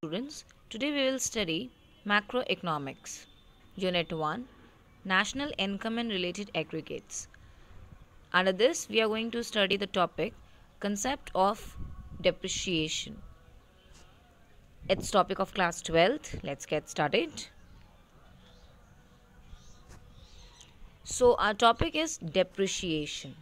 Students, today we will study macroeconomics. Unit 1, National Income and Related Aggregates. Under this, we are going to study the topic concept of depreciation. It's topic of class 12th. Let's get started. So our topic is depreciation.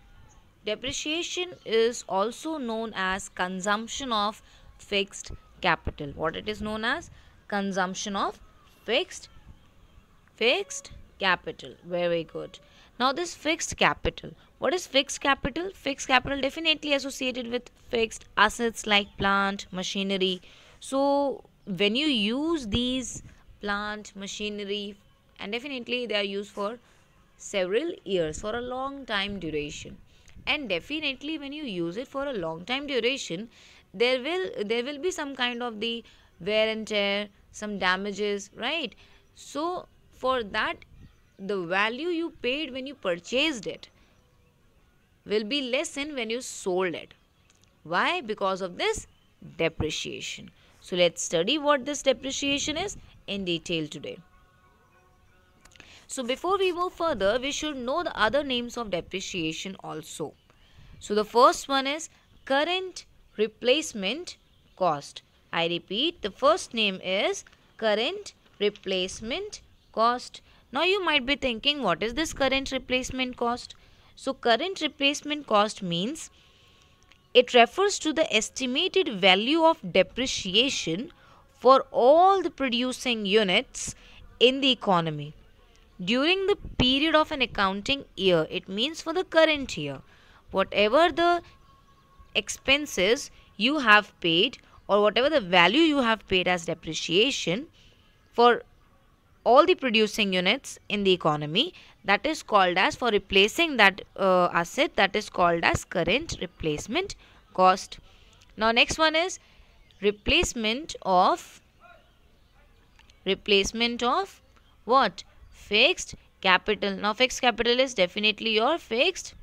Depreciation is also known as consumption of fixed capital. What it is known as? Consumption of fixed capital. Very good. Now this fixed capital. What is fixed capital? Fixed capital definitely associated with fixed assets like plant, machinery. So when you use these plant, machinery, and definitely they are used for several years, for a long time duration, and definitely when you use it for a long time duration, there will be some kind of the wear and tear, some damages, right? So for that, the value you paid when you purchased it will be less than when you sold it. Why? Because of this depreciation. So let's study what this depreciation is in detail today. So before we move further, we should know the other names of depreciation also. So the first one is current replacement cost. I repeat, the first name is current replacement cost. Now you might be thinking, what is this current replacement cost? So current replacement cost means it refers to the estimated value of depreciation for all the producing units in the economy during the period of an accounting year. It means for the current year, whatever the expenses you have paid or whatever the value you have paid as depreciation for all the producing units in the economy, that is called as, for replacing that asset, that is called as current replacement cost. Now next one is replacement of what? Fixed capital. Now fixed capital is definitely your fixed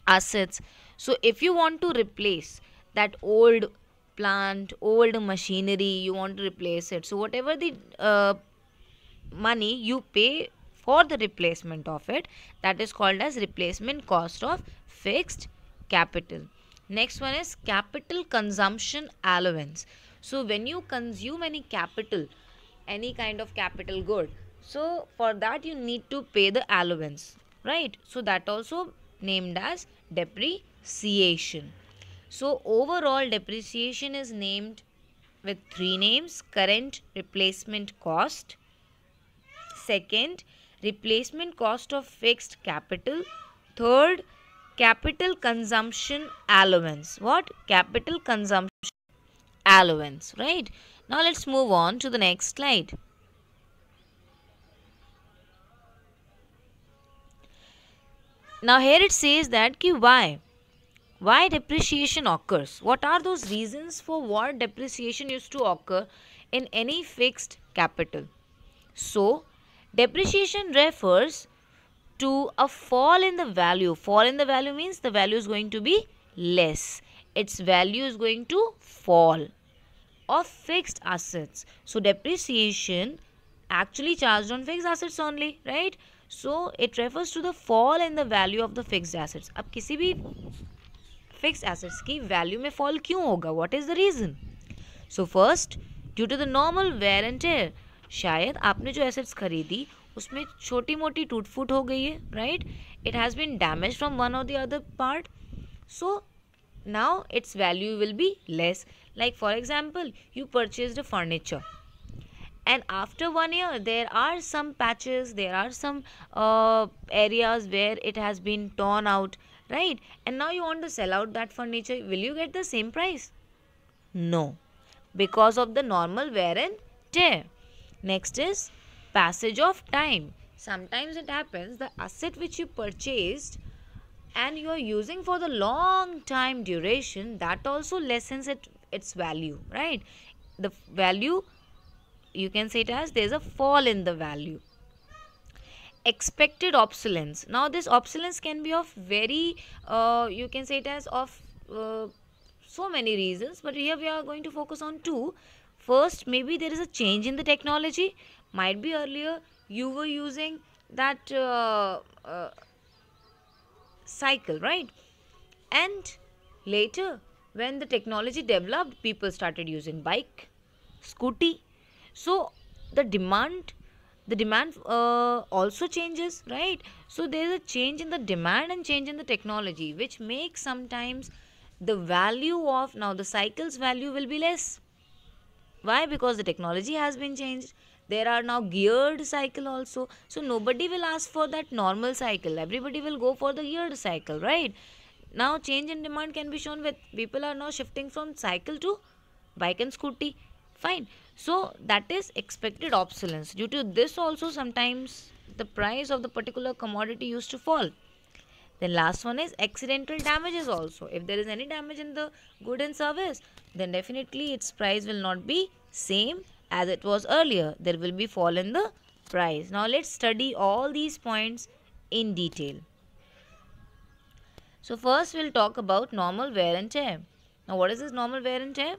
assets. So if you want to replace that old plant, old machinery, you want to replace it, so whatever the money you pay for the replacement of it, that is called as replacement cost of fixed capital. Next one is capital consumption allowance. So when you consume any capital, any kind of capital good, so for that you need to pay the allowance, right? So that also named as depreciation. So overall depreciation is named with three names: current replacement cost, second replacement cost of fixed capital, third capital consumption allowance. What? Capital consumption allowance, right? Now let's move on to the next slide. Now here it says that why depreciation occurs. What are those reasons for what depreciation used to occur in any fixed capital? So depreciation refers to a fall in the value. Fall in the value means the value is going to be less. Its value is going to fall of fixed assets. So depreciation actually charged on fixed assets only, right? So it refers to the fall in the value of the fixed assets. अब किसी भी fixed assets की value में fall क्यों होगा? What is the reason? So first, due to the normal wear and tear. शायद आपने जो assets खरीदी उसमें छोटी मोटी टूट फूट हो गई है, right? It has been damaged from one or the other part. So now its value will be less. Like for example, you purchased a furniture, and after 1 year there are some patches, there are some areas where it has been torn out, right? And now you want to sell out that furniture. Will you get the same price? No, because of the normal wear and tear. Next is passage of time. Sometimes it happens the asset which you purchased and you are using for the long time duration, that also lessens its value, right? The value, you can say it as there's a fall in the value. Expected obsolescence. Now this obsolescence can be of very you can say it as of so many reasons, but here we are going to focus on two. First, maybe there is a change in the technology. Might be earlier you were using that cycle, right? And later, when the technology developed, people started using bike, scooty. So the demand also changes, right? So there is a change in the demand and change in the technology, which makes sometimes the value of now the cycle's value will be less. Why? Because the technology has been changed. There are now geared cycle also. So nobody will ask for that normal cycle. Everybody will go for the geared cycle, right? Now change in demand can be shown with people are now shifting from cycle to bike and scooty. Fine. So that is expected obsolescence. Due to this also sometimes the price of the particular commodity used to fall. Then last one is accidental damages also. If there is any damage in the good and service, then definitely its price will not be same as it was earlier. There will be fall in the price. Now let's study all these points in detail. So first we'll talk about normal wear and tear. Now what is this normal wear and tear?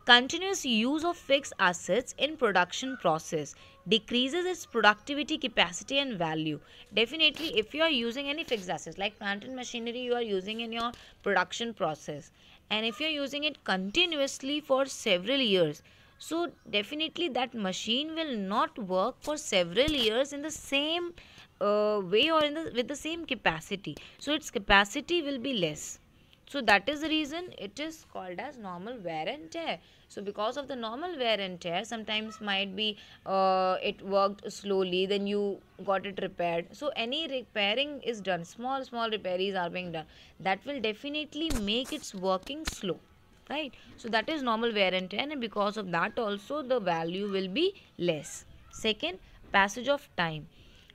Continuous use of fixed assets in production process decreases its productivity, capacity and value. Definitely if you are using any fixed assets like plant and machinery you are using in your production process, and if you are using it continuously for several years, so definitely that machine will not work for several years in the same way or in the with the same capacity. So its capacity will be less. So that is the reason it is called as normal wear and tear. So because of the normal wear and tear, sometimes might be it worked slowly, then you got it repaired. So any repairing is done, small repairs are being done. That will definitely make its working slow, right? So that is normal wear and tear, and because of that also the value will be less. Second, passage of time.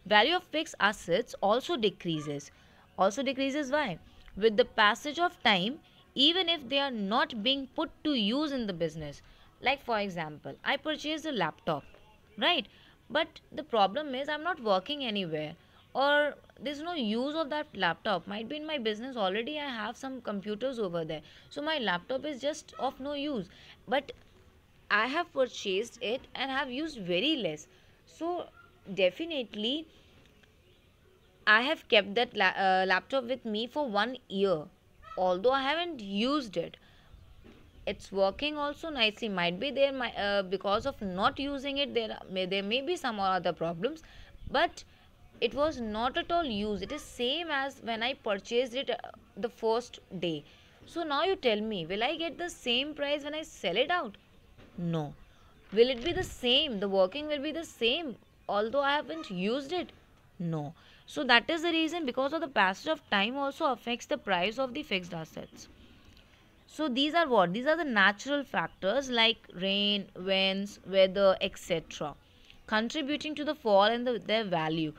Value of fixed assets also decreases. Also decreases why? With the passage of time, even if they are not being put to use in the business. Like for example, I purchased a laptop, right? But the problem is I'm not working anywhere, or there's no use of that laptop. Might be in my business already I have some computers over there, so my laptop is just of no use, but I have purchased it and have used very less. So definitely I have kept that laptop with me for 1 year, although I haven't used it. It's working also nicely. Might be there, because of not using it, there may be some or other problems, but it was not at all used. It is same as when I purchased it the first day. So now you tell me, will I get the same price when I sell it out? No. Will it be the same? The working will be the same, although I haven't used it? No. So that is the reason, because of the passage of time also affects the price of the fixed assets. So these are what? These are the natural factors like rain, winds, weather, etc. contributing to the fall in their value.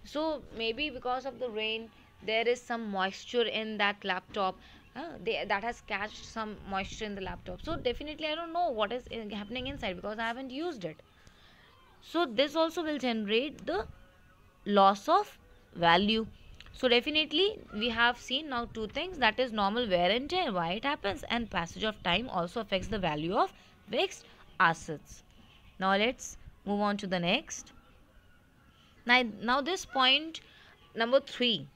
So maybe because of the rain, there is some moisture in that laptop. That has catched some moisture in the laptop. So definitely I don't know what is happening inside because I haven't used it. So this also will generate the loss of value. So definitely we have seen now two things, that is normal wear and tear, why it happens, and passage of time also affects the value of fixed assets. Now let's move on to the next. Now this point number 3,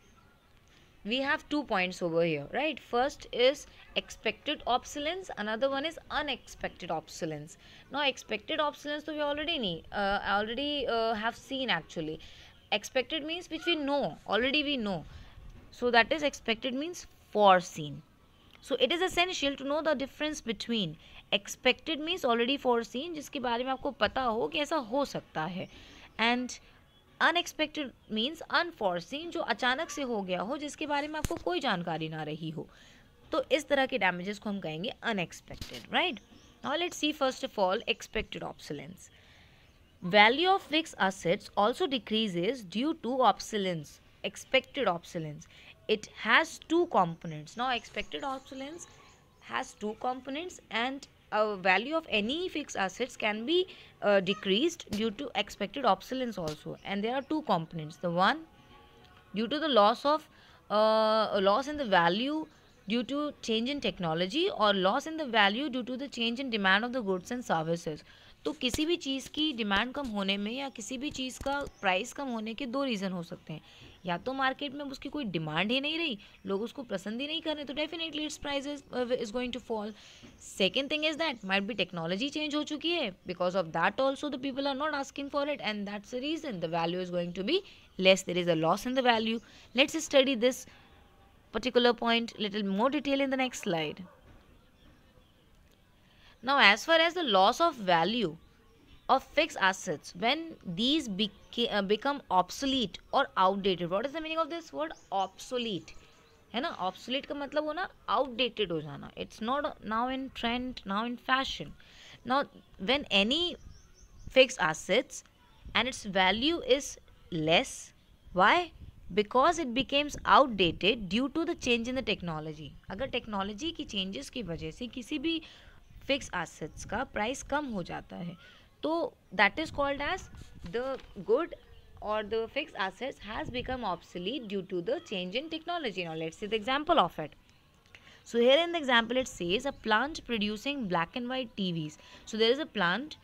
we have 2 points over here, right? First is expected obsolescence, another one is unexpected obsolescence. Now expected obsolescence so we already have seen actually. Expected means which we know, already we know. So that is expected means foreseen. So it is essential to know the difference between expected means already foreseen, जिसके बारे में आपको पता हो कि ऐसा हो सकता है, and अनएक्सपेक्टेड मीन्स अनफॉर्सिन, जो अचानक से हो गया हो जिसके बारे में आपको कोई जानकारी ना रही हो. तो इस तरह के डैमेजेस को हम कहेंगे unexpected, right? Now let's see first of all expected obsolescence. Value of fixed assets also decreases due to obsolescence, expected obsolescence. It has two components. Now expected obsolescence has two components, and a value of any fixed assets can be decreased due to expected obsolescence also, and there are two components. The one, due to the loss in the value due to change in technology or loss in the value due to the change in demand of the goods and services. तो किसी भी चीज़ की demand कम होने में या किसी भी चीज़ का प्राइस कम होने के दो रीज़न हो सकते हैं. या तो मार्केट में उसकी कोई डिमांड ही नहीं रही, लोग उसको पसंद ही नहीं कर रहे, तो definitely its price is going to fall. Second thing is that might be technology change हो चुकी है, because of that also the people are not asking for it and that's the reason the value is going to be less. There is a loss in the value. Let's study this particular point little more detail in the next slide. Now, as far as the loss of value of fixed assets, when these become obsolete or outdated, what is the meaning of this word obsolete? है ना, obsolete का मतलब होना outdated हो जाना. It's not now in trend, now in fashion. Now, when any fixed assets and its value is less, why? Because it becomes outdated due to the change in the technology. अगर technology की changes की वजह से किसी भी fix assets का price कम हो जाता है, तो that is called as the good or the fixed assets has become obsolete due to the change in technology. Now let's see the example of it. So here in the example it says a plant producing black and white TVs. So there is a plant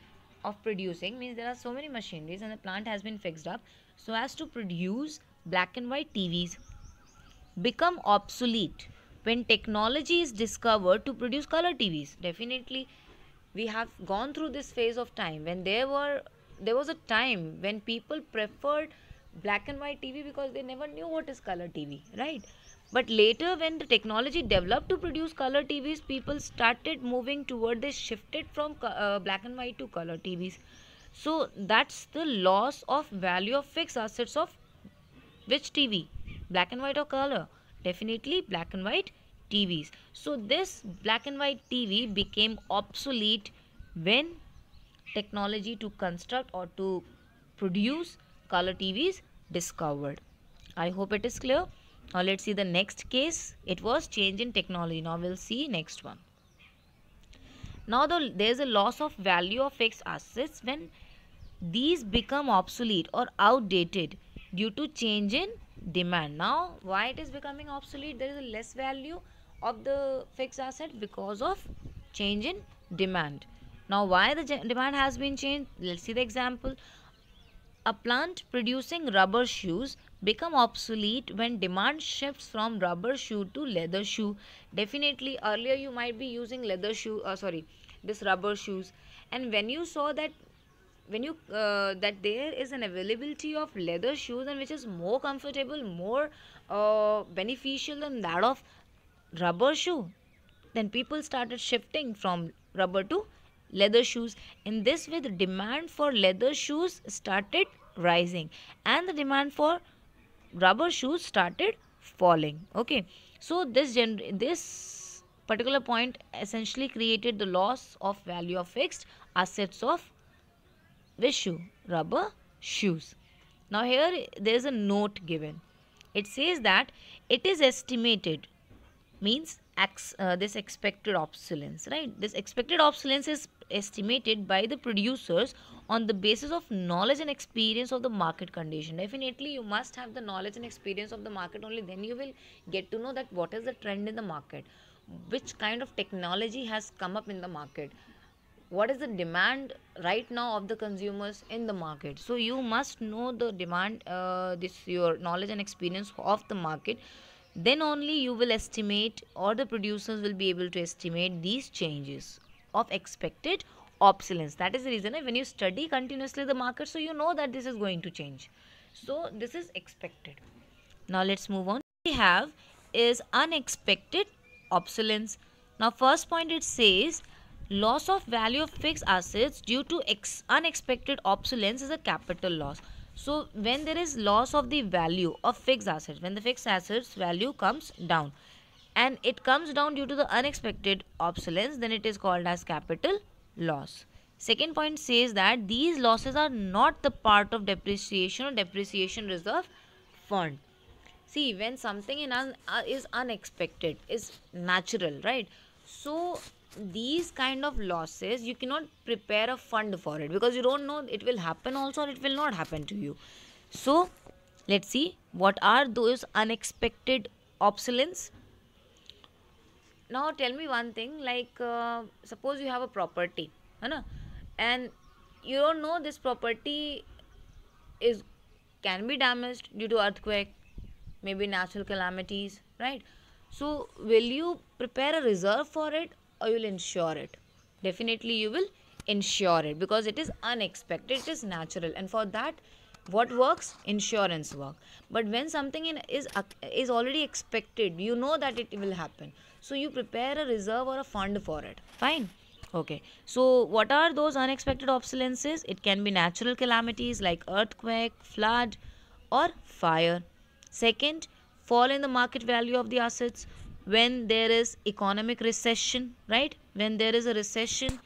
of producing, means there are so many machineries and the plant has been fixed up so as to produce black and white TVs, become obsolete when technology is discovered to produce color TVs. Definitely we have gone through this phase of time when there was a time when people preferred black and white TV because they never knew what is color TV, right? But later when the technology developed to produce color TVs, people started moving toward, they shifted from black and white to color TVs. So that's the loss of value of fixed assets of which TV? Black and white or color? Definitely black and white TVs. So this black and white TV became obsolete when technology to construct or to produce color TVs discovered. I hope it is clear. Now let's see the next case. It was change in technology. Now we'll see next one. Now there's a loss of value of fixed assets when these become obsolete or outdated due to change in demand. Now why it is becoming obsolete? There is a less value of the fixed asset because of change in demand. Now why the demand has been changed? Let's see the example. A plant producing rubber shoes become obsolete when demand shifts from rubber shoe to leather shoe. Definitely earlier you might be using this rubber shoes, and when you saw that that there is an availability of leather shoes and which is more comfortable, more beneficial than that of rubber shoe, then people started shifting from rubber to leather shoes. In this way the demand for leather shoes started rising and the demand for rubber shoes started falling. Okay, so this particular point essentially created the loss of value of fixed assets of which shoe? Rubber shoes. Now here there is a note given. It says that it is estimated, means this expected obsolescence, right? This expected obsolescence is estimated by the producers on the basis of knowledge and experience of the market condition. Definitely you must have the knowledge and experience of the market, only then you will get to know that what is the trend in the market, which kind of technology has come up in the market, what is the demand right now of the consumers in the market. So you must know the demand, your knowledge and experience of the market, then only you will estimate or the producers will be able to estimate these changes of expected obsolescence. That is the reason when you study continuously the market, so you know that this is going to change. So this is expected. Now let's move on. We have is unexpected obsolescence. Now first point it says loss of value of fixed assets due to unexpected obsolescence is a capital loss. So when there is loss of the value of fixed assets, when the fixed assets value comes down and it comes down due to the unexpected obsolescence, then it is called as capital loss. Second point says that these losses are not the part of depreciation or depreciation reserve fund. See, when something is unexpected, is natural, right? So these kind of losses you cannot prepare a fund for it because you don't know it will happen also or it will not happen to you. So let's see what are those unexpected obsolescence. Now tell me one thing, like suppose you have a property, है ना, and you don't know this property is can be damaged due to earthquake, maybe natural calamities, right? So will you prepare a reserve for it, or you'll insure it? Definitely you will insure it, because it is unexpected, it is natural, and for that what works? Insurance work. But when something is already expected, you know that it will happen, so you prepare a reserve or a fund for it. Fine. Okay, so what are those unexpected obsolescences? It can be natural calamities like earthquake, flood, or fire. Second, fall in the market value of the assets when there is economic recession, right? When there is a recession,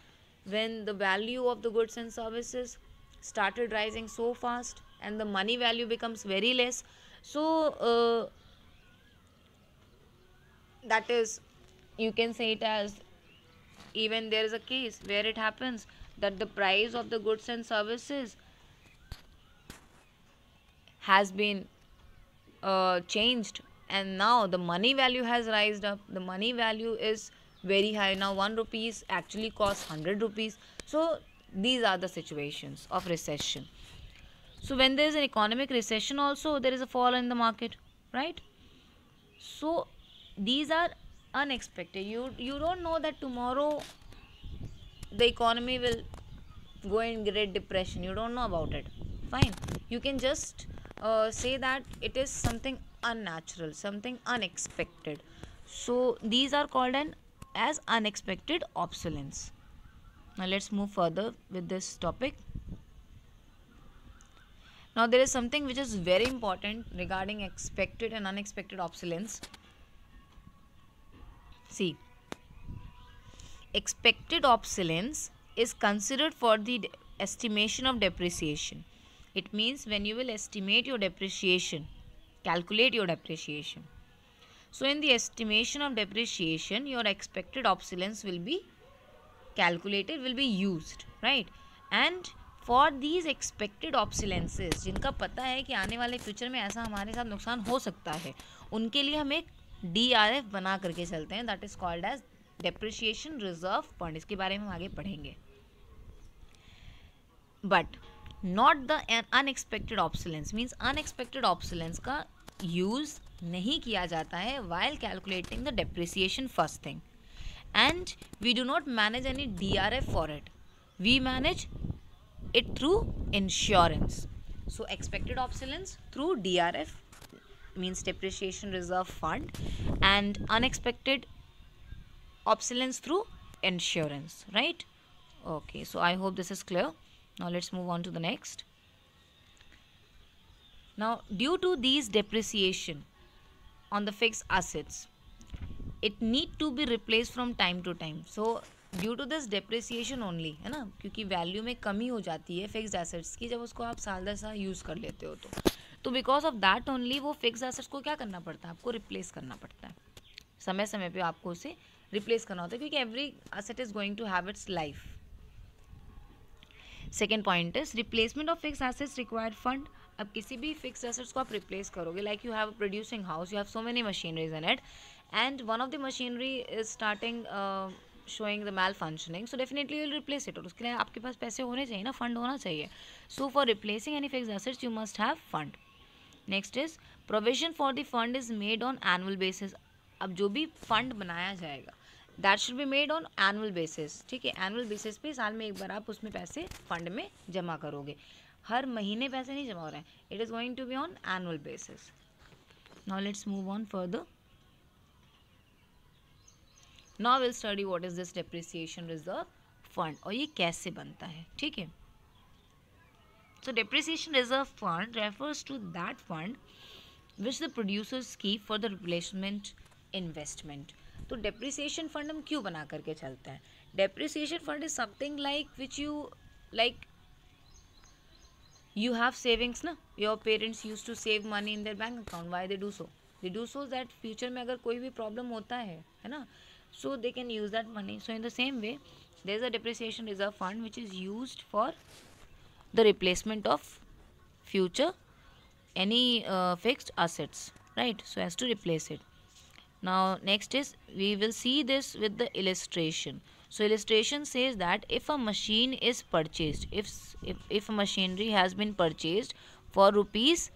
when the value of the goods and services started rising so fast and the money value becomes very less. So that is, you can say it as, even there is a case where it happens that the price of the goods and services has been changed, and now the money value has rised up, the money value is very high now, 1 rupees actually costs 100 rupees. So these are the situations of recession. So when there is an economic recession also, there is a fall in the market, right? So these are unexpected. You don't know that tomorrow the economy will go in great depression, you don't know about it. Fine, you can just say that it is something unnatural, something unexpected. So these are called as unexpected obsolescence. Now let's move further with this topic. Now there is something which is very important regarding expected and unexpected obsolescence. See, expected obsolescence is considered for the estimation of depreciation. It means when you will estimate your depreciation, calculate your depreciation. So in the estimation of depreciation, your expected obsolescence will be calculated, will be used, right? And for these expected obsolescences, जिनका पता है कि आने वाले future में ऐसा हमारे साथ नुकसान हो सकता है, उनके लिए हम एक DRF बना करके चलते हैं, that is called as depreciation reserve fund. इसके बारे में हम आगे पढ़ेंगे. But not the unexpected obsolescence, means unexpected obsolescence का यूज नहीं किया जाता है while calculating the depreciation first thing, and we do not manage any DRF for it. We manage it through insurance. So expected obsolescence through DRF, means depreciation reserve fund, and unexpected obsolescence through insurance, right? Okay, so I hope this is clear. Now let's move on to the next. Now due to these depreciation on the fixed assets, it need to be replaced from time to time. So due to this depreciation only, है ना, क्योंकि value में कमी हो जाती है fixed assets की जब उसको आप साल दर साल यूज़ कर लेते हो, तो बिकॉज ऑफ दैट ओनली वो फिक्स्ड एसेट्स को क्या करना पड़ता है, आपको रिप्लेस करना पड़ता है, समय समय पे आपको उसे रिप्लेस करना होता है, क्योंकि every asset is going to have its life. Second point is replacement of fix assets required fund. अब किसी भी फिक्स एसेट्स को आप रिप्लेस करोगे, like you have a producing house, you have so many machineries in it, and one of the machinery is starting showing the malfunctioning, so definitely you will replace it. और उसके लिए आपके पास पैसे होने चाहिए ना, फंड होना चाहिए. So for replacing any fixed assets you must have fund. Next is provision for the fund is made on annual basis. अब जो भी फंड बनाया जाएगा that should be made on annual basis. ठीक है, एनुअल बेसिस पे साल में एक बार आप उसमें पैसे फंड में जमा करोगे, हर महीने पैसे नहीं जमा हो रहे हैं. It is going to be on annual basis. Now let's move on further. Now we'll study what is this depreciation reserve fund और ये कैसे बनता है. ठीक है, so depreciation reserve fund refers to that fund which the producers keep for the replacement investment. तो depreciation fund हम क्यों बना करके चलते हैं? Depreciation fund is something like which you like you have savings ना, your parents used to save money in their bank account. Why they do so? They do so that future में अगर कोई भी problem होता है ना, so they can use that money. So in the same way there is a depreciation reserve fund which is used for the replacement of future any fixed assets, right? So as to replace it. Now next is, we will see this with the illustration. So illustration says that if a machine is purchased, if a machinery has been purchased for rupees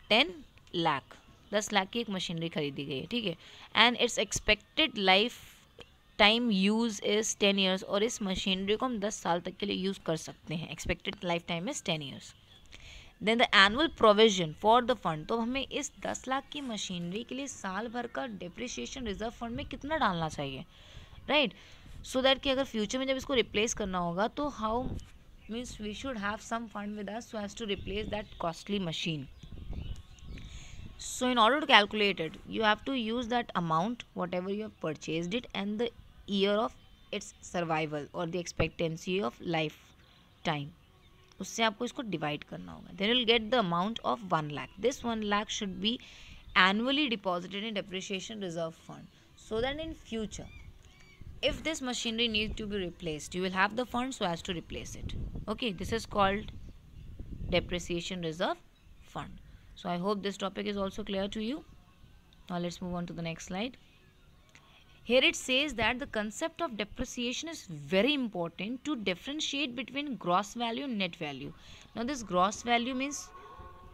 10 lakh, 10 lakh की एक machinery खरीदी गई है, ठीक है, and it's expected life time use is 10 years, और इस machinery को हम 10 साल तक के लिए यूज़ कर सकते हैं, expected lifetime is 10 years. Then the annual provision for the fund, तो हमें इस 10 लाख की मशीनरी के लिए साल भर का डिप्रिसिएशन रिजर्व फंड में कितना डालना चाहिए, राइट, सो दैट कि अगर फ्यूचर में जब इसको रिप्लेस करना होगा तो how means we should have some fund with us so as to replace that costly machine. So in order to calculate it, you have to use that amount whatever you have purchased it and the year of its survival or the expectancy of life time. उससे आपको इसको divide करना होगा. Then you'll get the amount of 1 lakh. This 1 lakh should be annually deposited in depreciation reserve fund, so that in future, if this machinery needs to be replaced, you will have the fund so as to replace it. Okay, this is called depreciation reserve fund. So I hope this topic is also clear to you. Now let's move on to the next slide. Here it says that the concept of depreciation is very important to differentiate between gross value and net value. Now this gross value means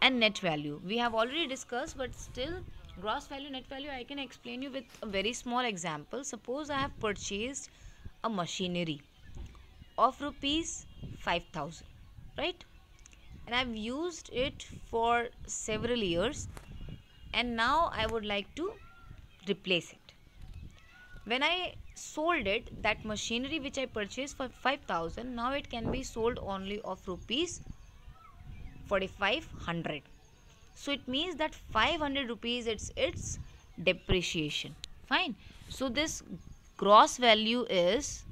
and net value we have already discussed, but still gross value, net value I can explain you with a very small example. Suppose I have purchased a machinery of rupees 5,000, right, and I've used it for several years, and now I would like to replace it. When I sold it, that machinery which I purchased for 5,000, now it can be sold only of rupees 4,500. So it means that 500 rupees its depreciation. Fine. So this gross value is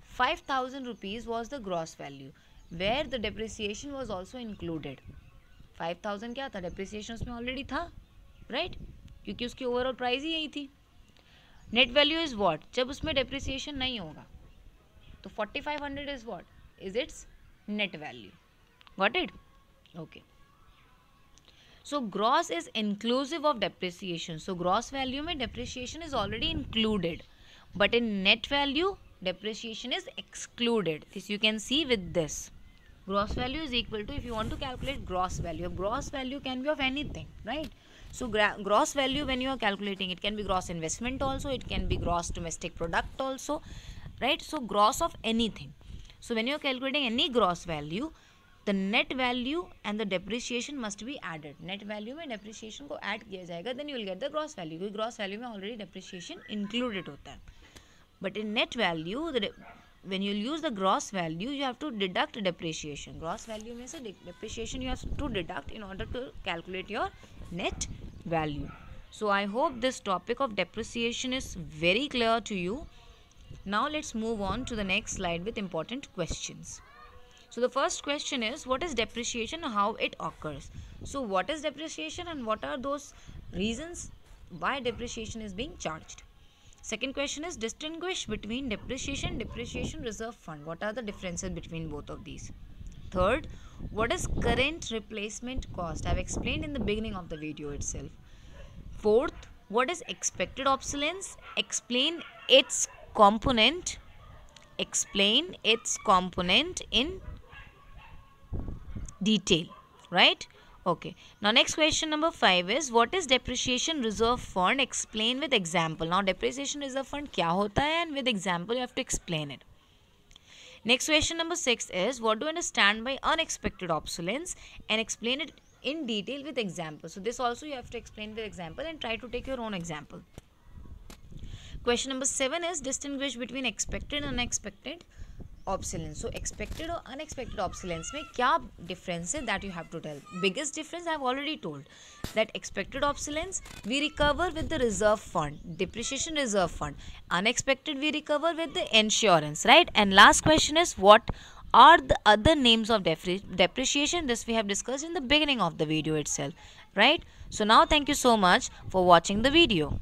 5,000 rupees was the gross value, where the depreciation was also included. 5,000 क्या था, depreciation उसमें already था, right, क्योंकि उसकी overall price ही यही थी. Net value is what, जब उसमें depreciation नहीं होगा, तो 4,500 is what, is its net value. Got it? Okay. So gross is inclusive of depreciation. So gross value में depreciation is already included, but in net value depreciation is excluded. This you can see with this. Gross value is equal to, if you want to calculate gross value can be of anything, right? So gross value, when you are calculating, it can be gross investment also, it can be gross domestic product also, right? So gross of anything. So when you are calculating any gross value, the net value and the depreciation must be added. Net value में depreciation को add किया जाएगा, then you will get the gross value, क्योंकि gross value में already depreciation included होता है. But in net value, when you use the gross value, you have to deduct depreciation. Gross value में से depreciation you have to deduct in order to calculate your net value. So I hope this topic of depreciation is very clear to you. Now let's move on to the next slide with important questions. So the first question is, what is depreciation and how it occurs? So what is depreciation and what are those reasons why depreciation is being charged? Second question is, distinguish between depreciation and depreciation reserve fund. What are the differences between both of these? Third, what is current replacement cost? I have explained in the beginning of the video itself. Fourth, what is expected obsolescence? Explain its component. Explain its component in detail, right? Okay. Now next question number 5 is, what is depreciation reserve fund? Explain with example. Now depreciation reserve fund क्या होता है, and with example you have to explain it. Next question number 6 is, what do you understand by unexpected obsolescence, and explain it in detail with example. So this also you have to explain with example and try to take your own example. Question number 7 is, distinguish between expected and unexpected obsolescence. So expected or unexpected obsolescence में क्या difference है, that you have to tell. Biggest difference I have already told, that expected obsolescence we recover with the reserve fund, depreciation reserve fund. Unexpected we recover with the insurance, right? And last question is, what are the other names of depreciation? This we have discussed in the beginning of the video itself, right? So now thank you so much for watching the video.